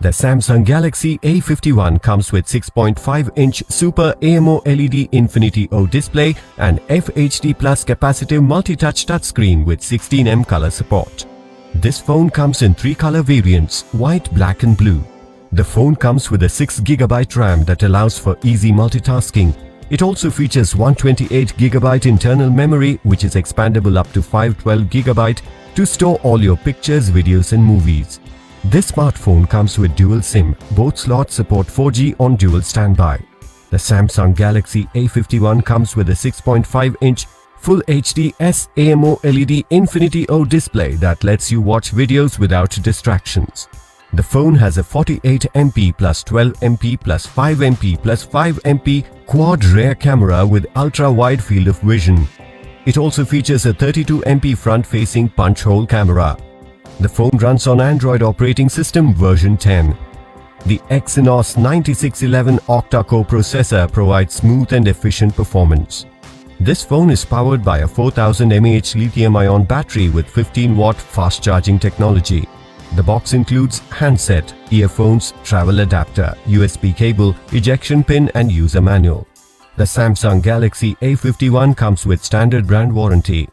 The Samsung Galaxy A51 comes with 6.5-inch Super AMOLED Infinity O display and FHD Plus capacitive multi-touch touchscreen with 16mm color support. This phone comes in 3 color variants: white, black and blue. The phone comes with a 6GB RAM that allows for easy multitasking. It also features 128GB internal memory, which is expandable up to 512GB to store all your pictures, videos and movies. This smartphone comes with dual SIM. Both slots support 4G on dual standby. The Samsung Galaxy A51 comes with a 6.5-inch Full HD AMOLED Infinity O display that lets you watch videos without distractions. The phone has a 48MP plus 12MP plus 5MP plus 5MP quad rear camera with ultra-wide field of vision. It also features a 32MP front-facing punch-hole camera. The phone runs on Android operating system version 10. The Exynos 9611 octa-core processor provides smooth and efficient performance. This phone is powered by a 4000 mAh lithium-ion battery with 15-watt fast-charging technology. The box includes handset, earphones, travel adapter, USB cable, ejection pin and user manual. The Samsung Galaxy A51 comes with standard brand warranty.